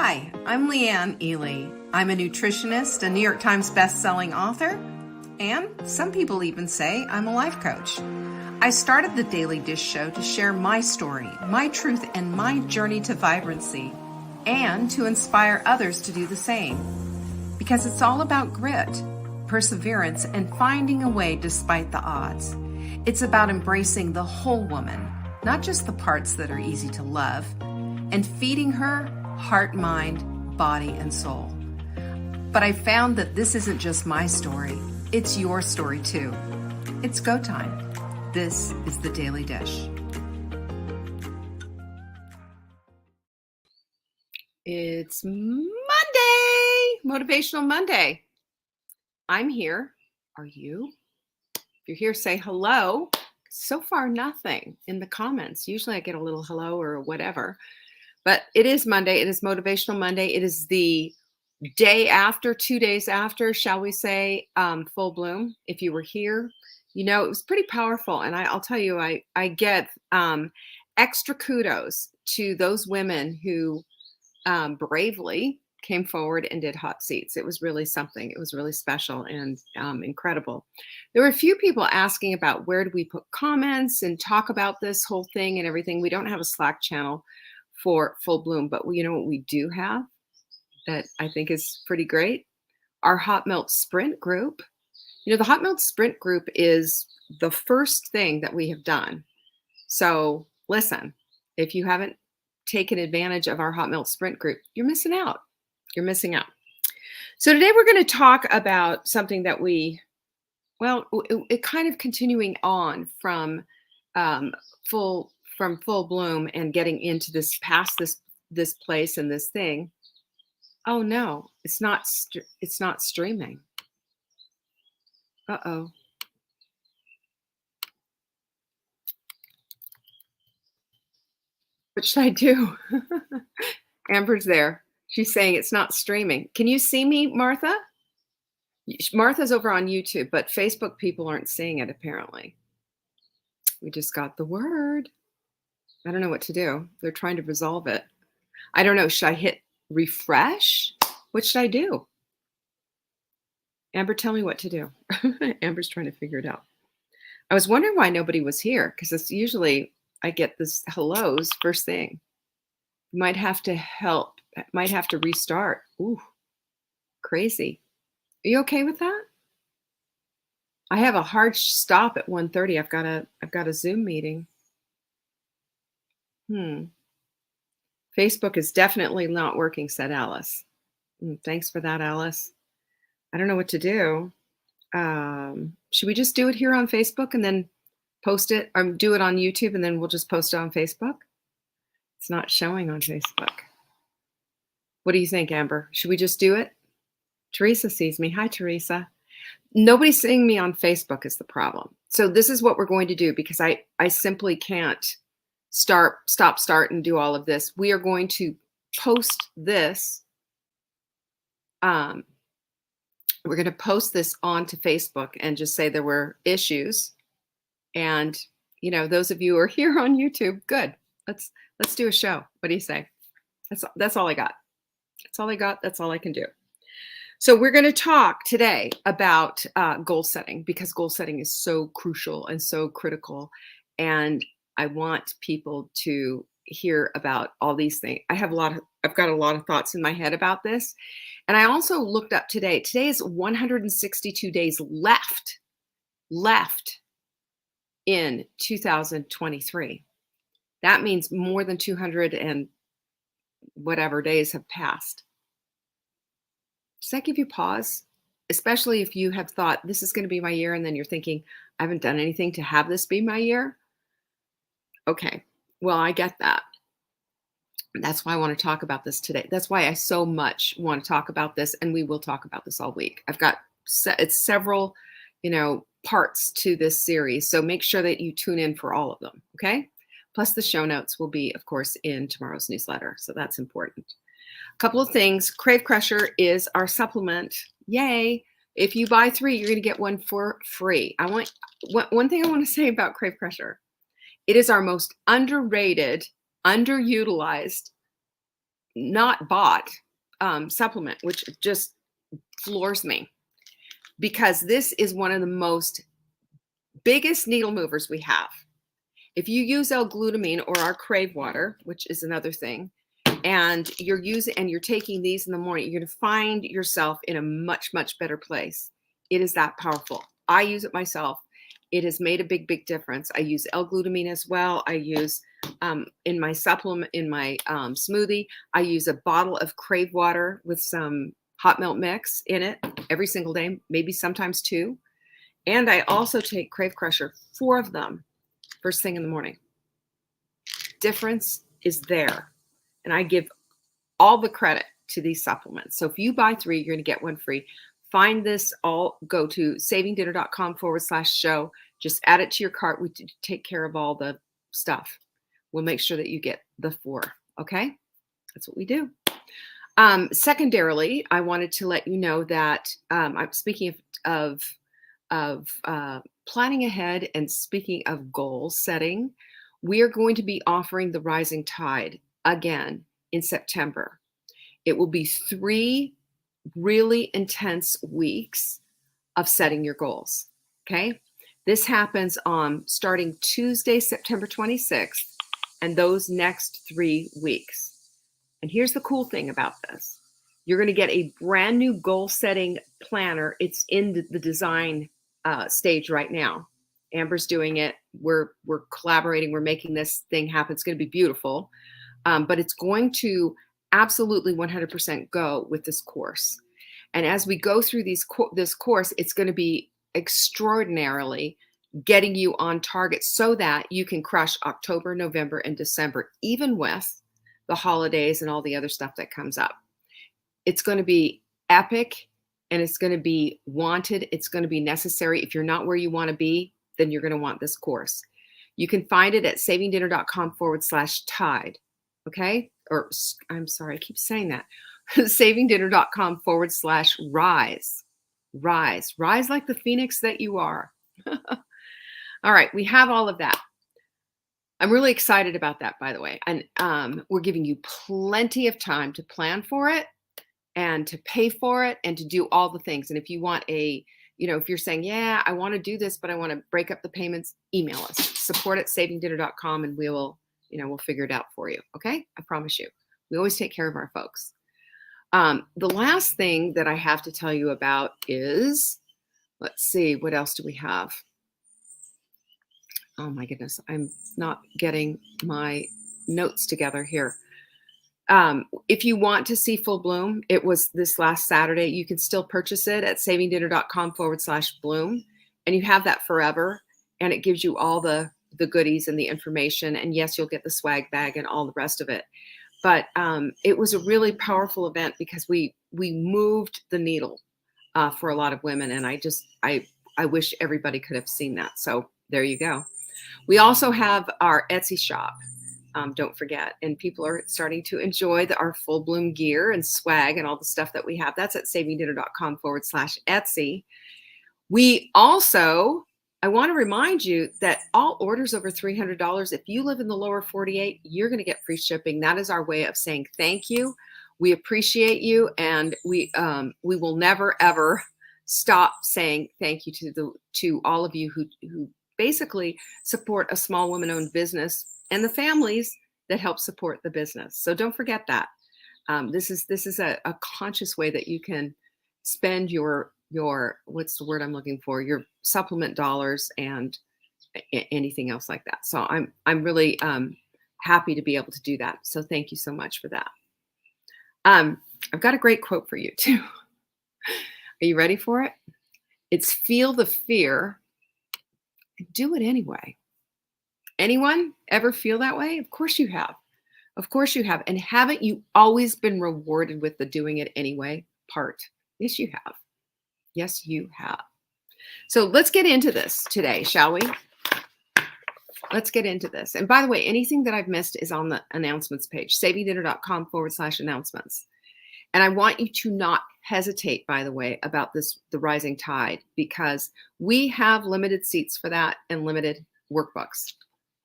Hi, I'm Leanne Ely. I'm a nutritionist, a New York Times best-selling author, and some people even say I'm a life coach. I started the Daily Dish Show to share my story, my truth, and my journey to vibrancy, and to inspire others to do the same. Because it's all about grit, perseverance, and finding a way despite the odds. It's about embracing the whole woman, not just the parts that are easy to love, and feeding her heart, mind, body, and soul. But I found that this isn't just my story, it's your story too. It's go time. This is the Daily Dish. It's Monday, Motivational Monday. I'm here. Are you? If you're here, say hello. So far, nothing in the comments. Usually I get a little hello or whatever. But it is Monday. It is Motivational Monday. It is the day after, 2 days after, shall we say, full bloom. If you were here, you know, it was pretty powerful. And I'll tell you, I get extra kudos to those women who bravely came forward and did hot seats. It was really something. It was really special and incredible. There were a few people asking about where do we put comments and talk about this whole thing and everything. We don't have a Slack channel for Full Bloom, but you know what we do have that I think is pretty great? Our Hot Melt Sprint group. You know, the Hot Melt Sprint group is the first thing that we have done. So listen, if you haven't taken advantage of our Hot Melt Sprint group, you're missing out. You're missing out. So today we're going to talk about something that it kind of continuing on from Full Bloom and getting into this past this place and this thing. Oh no, it's not streaming. Uh-oh. What should I do? Amber's there. She's saying it's not streaming. Can you see me, Martha? Martha's over on YouTube, but Facebook people aren't seeing it apparently. We just got the word. I don't know what to do. They're trying to resolve it. I don't know. Should I hit refresh? What should I do? Amber, tell me what to do. Amber's trying to figure it out. I was wondering why nobody was here because it's usually I get this hellos first thing. Might have to help. Might have to restart. Ooh, crazy. Are you okay with that? I have a hard stop at 1:30. I've got a Zoom meeting. Facebook is definitely not working, said Alice. Thanks for that, Alice. I don't know what to do. Should we just do it here on Facebook and then post it, or do it on YouTube and then we'll just post it on Facebook? It's not showing on Facebook. What do you think, Amber? Should we just do it? Teresa sees me. Hi, Teresa. Nobody's seeing me on Facebook is the problem. So this is what we're going to do because I simply can't stop, start, and do all of this. We are going to post this. We're going to post this onto Facebook and just say there were issues. And, you know, those of you who are here on YouTube, good. Let's do a show. What do you say? That's all I got. That's all I got. That's all I can do. So we're going to talk today about goal setting because goal setting is so crucial and so critical. And I want people to hear about all these things. I've got a lot of thoughts in my head about this. And I also looked up today. Today is 162 days left in 2023. That means more than 200 and whatever days have passed. Does that give you pause? Especially if you have thought this is going to be my year and then you're thinking, I haven't done anything to have this be my year. Okay, well, I get that. That's why I want to talk about this today. That's why I so much want to talk about this, and we will talk about this all week. I've got it's several, parts to this series, so make sure that you tune in for all of them, okay? Plus the show notes will be, of course, in tomorrow's newsletter, so that's important. A couple of things. Crave Crusher is our supplement. Yay! If you buy 3, you're going to get 1 for free. One thing I want to say about Crave Crusher. It is our most underrated, underutilized not bought supplement, which just floors me, because this is one of the most biggest needle movers we have. If you use L-glutamine or our Crave water, which is another thing, and you're taking these in the morning, you're going to find yourself in a much, much better place. It is that powerful. I use it myself. It has made a big, big difference. I use L-glutamine as well. I use in my supplement, in my smoothie, I use a bottle of Crave water with some hot milk mix in it every single day, maybe sometimes 2. And I also take Crave Crusher, 4 of them, first thing in the morning. Difference is there. And I give all the credit to these supplements. So if you buy 3, you're going to get 1 free. Find this all, go to savingdinner.com/show. Just add it to your cart. We take care of all the stuff. We'll make sure that you get the 4. Okay? That's what we do. Secondarily, I wanted to let you know that I'm speaking of planning ahead and speaking of goal setting. We are going to be offering the Rising Tide again in September. It will be 3 really intense weeks of setting your goals. Okay. This happens on starting Tuesday, September 26th, and those next 3 weeks. And here's the cool thing about this. You're going to get a brand new goal setting planner. It's in the design stage right now. Amber's doing it. We're collaborating. We're making this thing happen. It's going to be beautiful. But it's going to absolutely 100% go with this course. And as we go through this course, it's going to be extraordinarily getting you on target so that you can crush October, November, and December, even with the holidays and all the other stuff that comes up. It's going to be epic, and it's going to be wanted. It's going to be necessary. If you're not where you want to be, then you're going to want this course. You can find it at savingdinner.com/tide. Okay? Or I'm sorry, I keep saying that. savingdinner.com/rise. Rise. Rise like the phoenix that you are. All right, we have all of that. I'm really excited about that, by the way. And we're giving you plenty of time to plan for it and to pay for it and to do all the things. And if you want if you're saying, yeah, I want to do this, but I want to break up the payments, email us, support@savingdinner.com, and we'll figure it out for you. Okay? I promise you. We always take care of our folks. The last thing that I have to tell you about is, let's see, what else do we have? Oh my goodness, I'm not getting my notes together here. If you want to see Full Bloom, it was this last Saturday. You can still purchase it at savingdinner.com/bloom, and you have that forever. And it gives you all the goodies and the information. And yes, you'll get the swag bag and all the rest of it. But it was a really powerful event because we moved the needle for a lot of women. And I wish everybody could have seen that. So there you go. We also have our Etsy shop. Don't forget. And people are starting to enjoy our Full Bloom gear and swag and all the stuff that we have. That's at savingdinner.com/Etsy. We also, I want to remind you that all orders over $300, if you live in the lower 48, you're going to get free shipping. That is our way of saying thank you. We appreciate you, and we will never ever stop saying thank you to all of you who basically support a small woman-owned business and the families that help support the business. So don't forget that. This is a conscious way that you can spend your what's the word I'm looking for? Your supplement dollars and anything else like that. So I'm really happy to be able to do that. So thank you so much for that. I've got a great quote for you too. Are you ready for it? It's feel the fear and do it anyway. Anyone ever feel that way? Of course you have. Of course you have. And haven't you always been rewarded with the doing it anyway part? Yes, you have. Yes, you have. So let's get into this today, shall we? Let's get into this. And by the way, anything that I've missed is on the announcements page, savingdinner.com/announcements. And I want you to not hesitate, by the way, about the Rising Tide, because we have limited seats for that and limited workbooks.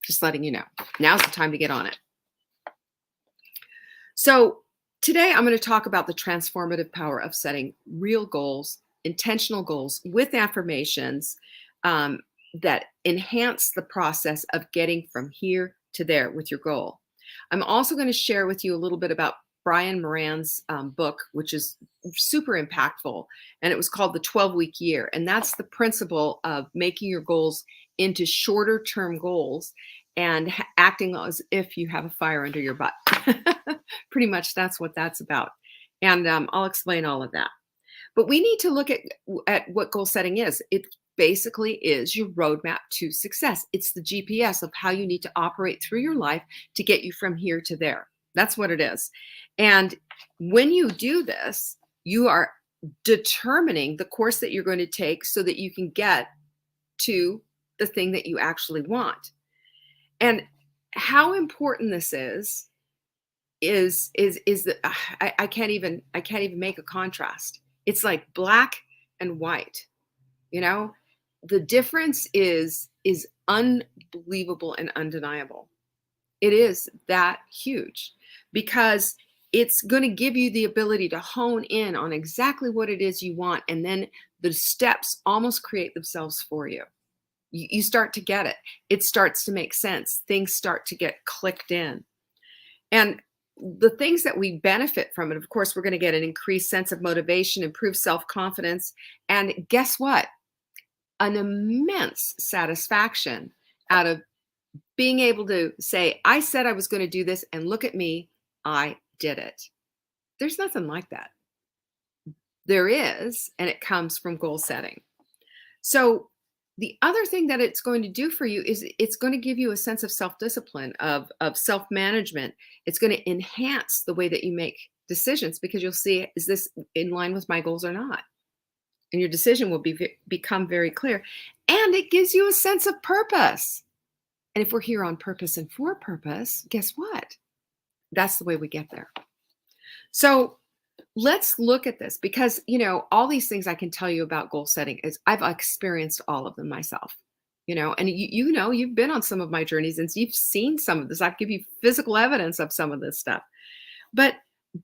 Just letting you know. Now's the time to get on it. So Today, I'm going to talk about the transformative power of setting real goals, intentional goals with affirmations um, that enhance the process of getting from here to there with your goal. I'm also going to share with you a little bit about Brian Moran's book, which is super impactful, and it was called The 12-Week Year. And that's the principle of making your goals into shorter term goals and acting as if you have a fire under your butt. Pretty much that's what that's about. And I'll explain all of that. But we need to look at what goal setting is. It basically is your roadmap to success. It's the GPS of how you need to operate through your life to get you from here to there. That's what it is. And when you do this, you are determining the course that you're going to take so that you can get to the thing that you actually want. And how important this is that I can't even make a contrast. It's like black and white. You know, the difference is unbelievable and undeniable. It is that huge because it's going to give you the ability to hone in on exactly what it is you want, and then the steps almost create themselves for you. You start to get it. It starts to make sense. Things start to get clicked in. And the things that we benefit from it, of course, we're going to get an increased sense of motivation, improved self-confidence, and guess what? An immense satisfaction out of being able to say, I said I was going to do this, and look at me, I did it. There's nothing like that. There is, and it comes from goal setting. So the other thing that it's going to do for you is it's going to give you a sense of self-discipline, of self-management. It's going to enhance the way that you make decisions because you'll see, is this in line with my goals or not? And your decision will become very clear. And it gives you a sense of purpose. And if we're here on purpose and for purpose, guess what? That's the way we get there. So let's look at this because, all these things I can tell you about goal setting is I've experienced all of them myself, and you've been on some of my journeys and you've seen some of this. I've given you physical evidence of some of this stuff. But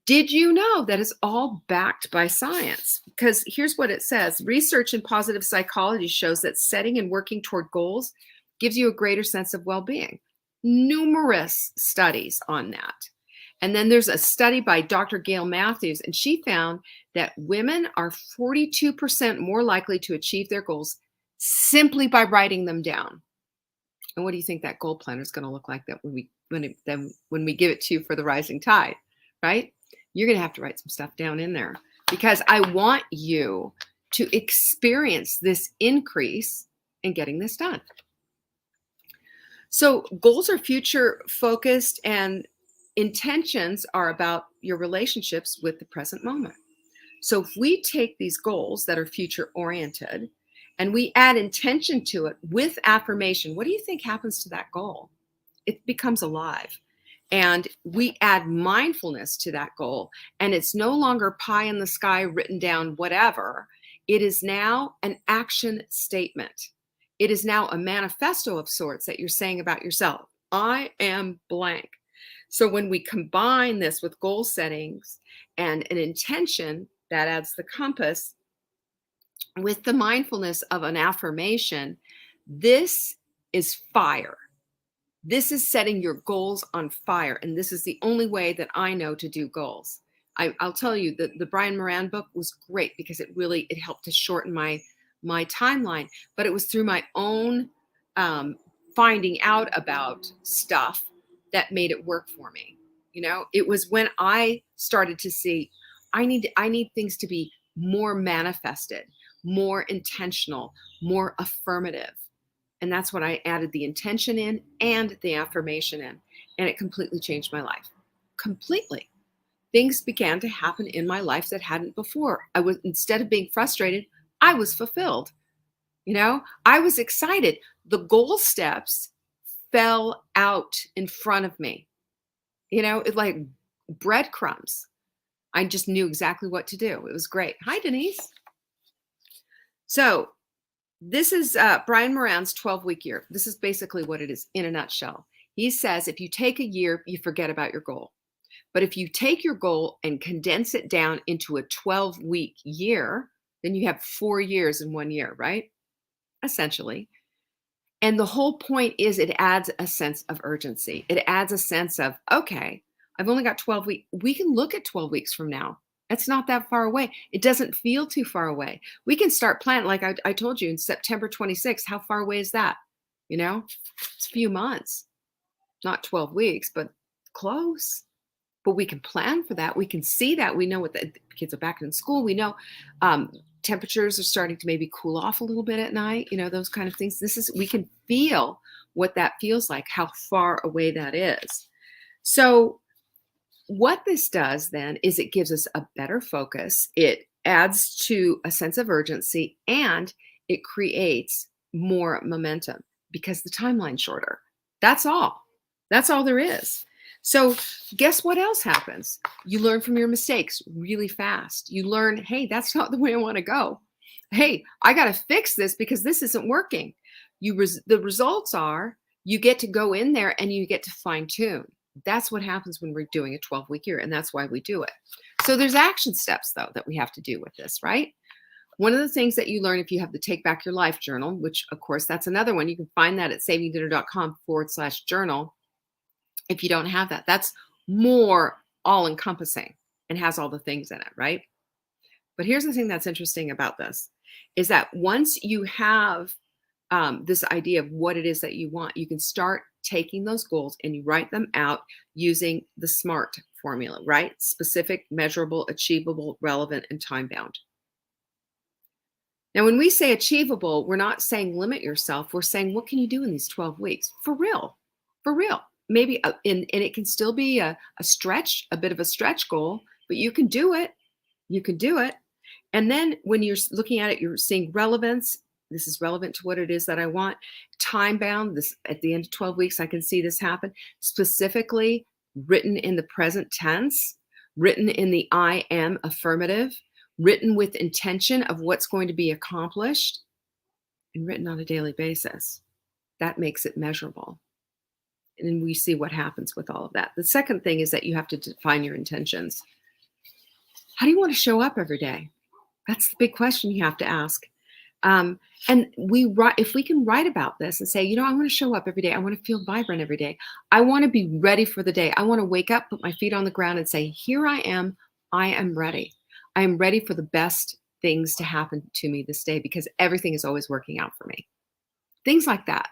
did you know that it's all backed by science? Because here's what it says. Research in positive psychology shows that setting and working toward goals gives you a greater sense of well-being. Numerous studies on that. And then there's a study by Dr. Gail Matthews, and she found that women are 42% more likely to achieve their goals simply by writing them down. And what do you think that goal planner is going to look like that when we give it to you for the rising tide, right? You're going to have to write some stuff down in there because I want you to experience this increase in getting this done. So goals are future focused and intentions are about your relationships with the present moment. So if we take these goals that are future oriented and we add intention to it with affirmation, what do you think happens to that goal? It becomes alive. And we add mindfulness to that goal. And it's no longer pie in the sky written down, whatever. It is now an action statement. It is now a manifesto of sorts that you're saying about yourself. I am blank. So when we combine this with goal settings and an intention that adds the compass with the mindfulness of an affirmation, this is fire. This is setting your goals on fire. And this is the only way that I know to do goals. I'll tell you that the Brian Moran book was great because it helped to shorten my timeline, but it was through my own finding out about stuff that made it work for me. It was when I started to see I need things to be more manifested, more intentional, more affirmative. And that's when I added the intention in and the affirmation in. And it completely changed my life. Completely. Things began to happen in my life that hadn't before. Instead of being frustrated, I was fulfilled. I was excited. The goal steps fell out in front of me. It's like breadcrumbs. I just knew exactly what to do. It was great. Hi, Denise. So this is Brian Moran's 12-week year. This is basically what it is in a nutshell. He says if you take a year, you forget about your goal. But if you take your goal and condense it down into a 12-week year, then you have 4 years in 1 year, right? Essentially. And the whole point is it adds a sense of urgency. It adds a sense of, okay, I've only got 12 weeks. We can look at 12 weeks from now. It's not that far away. It doesn't feel too far away. We can start planning, like I told you, in September 26th. How far away is that? You know, it's a few months, not 12 weeks, but close. But we can plan for that. We can see that. We know what the kids are back in school. We know temperatures are starting to maybe cool off a little bit at night, those kind of things. We can feel what that feels like, how far away that is. So what this does then is it gives us a better focus. It adds to a sense of urgency, and it creates more momentum because the timeline's shorter. That's all. That's all there is. So guess what else happens? You learn from your mistakes really fast. You learn, hey, that's not the way I want to go. Hey, I got to fix this because this isn't working. The results are you get to go in there and you get to fine tune. That's what happens when we're doing a 12-week year, and that's why we do it. So there's action steps, though, that we have to do with this, right? One of the things that you learn if you have the Take Back Your Life journal, which, of course, that's another one. You can find that at savingdinner.com/journal. If you don't have that, that's more all-encompassing and has all the things in it, right? But here's the thing that's interesting about this is that once you have this idea of what it is that you want, you can start taking those goals and you write them out using the SMART formula, right? Specific, measurable, achievable, relevant, and time-bound. Now, when we say achievable, we're not saying limit yourself. We're saying, what can you do in these 12 weeks? For real. For real. Maybe, and it can still be a stretch, a bit of a stretch goal, but you can do it. You can do it. And then when you're looking at it, you're seeing relevance. This is relevant to what it is that I want. Time bound, this at the end of 12 weeks, I can see this happen. Specifically written in the present tense, written in the I am affirmative, written with intention of what's going to be accomplished, and written on a daily basis. That makes it measurable. And then we see what happens with all of that. The second thing is that you have to define your intentions. How do you want to show up every day? That's the big question you have to ask. And if we can write about this and say, I want to show up every day. I want to feel vibrant every day. I want to be ready for the day. I want to wake up, put my feet on the ground and say, here I am. I am ready. I am ready for the best things to happen to me this day because everything is always working out for me. Things like that.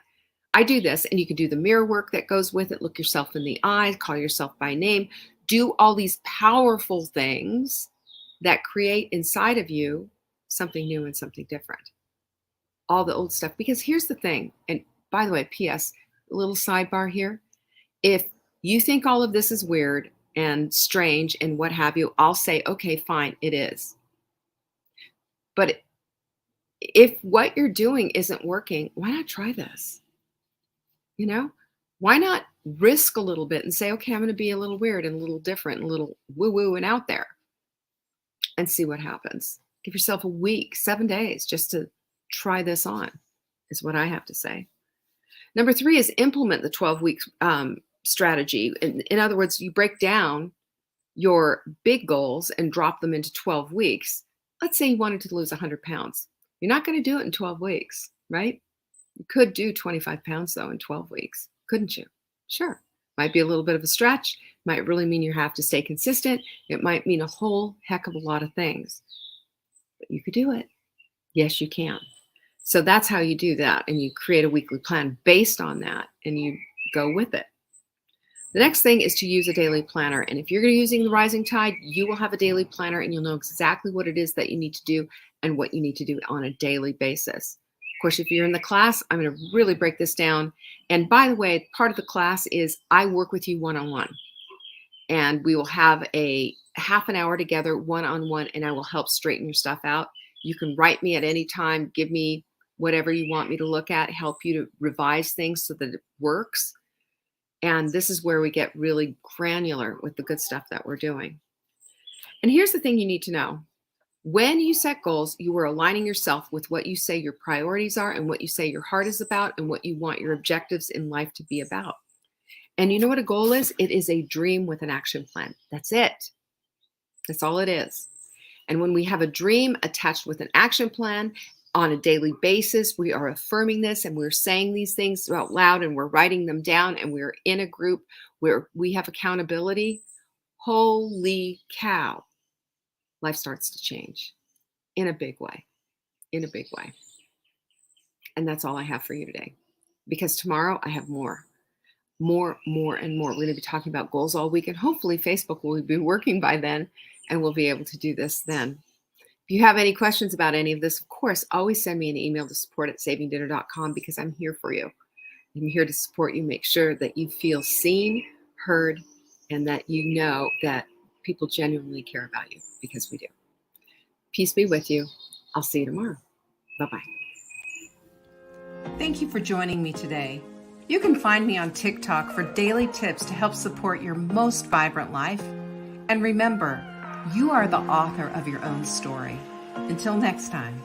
I do this, and you can do the mirror work that goes with it. Look yourself in the eye, call yourself by name, do all these powerful things that create inside of you something new and something different. All the old stuff. Because here's the thing, and by the way, P.S., a little sidebar here. If you think all of this is weird and strange and what have you, I'll say, okay, fine, it is. But if what you're doing isn't working, why not try this? Why not risk a little bit and say, okay, I'm going to be a little weird and a little different, and a little woo-woo and out there and see what happens. Give yourself a week, 7 days just to try this on is what I have to say. Number 3 is implement the 12-week strategy. In other words, you break down your big goals and drop them into 12 weeks. Let's say you wanted to lose 100 pounds. You're not going to do it in 12 weeks, right? You could do 25 pounds, though, in 12 weeks, couldn't you? Sure. Might be a little bit of a stretch. Might really mean you have to stay consistent. It might mean a whole heck of a lot of things. But you could do it. Yes, you can. So that's how you do that. And you create a weekly plan based on that, and you go with it. The next thing is to use a daily planner. And if you're using the Rising Tide, you will have a daily planner, and you'll know exactly what it is that you need to do and what you need to do on a daily basis. Of course, if you're in the class, I'm going to really break this down. And by the way, part of the class is I work with you one-on-one. And we will have a half an hour together one-on-one, and I will help straighten your stuff out. You can write me at any time, give me whatever you want me to look at, help you to revise things so that it works. And this is where we get really granular with the good stuff that we're doing. And here's the thing you need to know. When you set goals, you are aligning yourself with what you say your priorities are and what you say your heart is about and what you want your objectives in life to be about. And you know what a goal is? It is a dream with an action plan. That's it. That's all it is. And when we have a dream attached with an action plan on a daily basis, we are affirming this and we're saying these things out loud and we're writing them down and we're in a group where we have accountability. Holy cow, life starts to change in a big way, in a big way. And that's all I have for you today, because tomorrow I have more, and more. We're going to be talking about goals all week, and hopefully Facebook will be working by then and we'll be able to do this then. If you have any questions about any of this, of course, always send me an email to support@savingdinner.com, because I'm here for you. I'm here to support you, make sure that you feel seen, heard, and that you know that people genuinely care about you, because we do. Peace be with you. I'll see you tomorrow. Bye-bye. Thank you for joining me today. You can find me on TikTok for daily tips to help support your most vibrant life. And remember, you are the author of your own story. Until next time.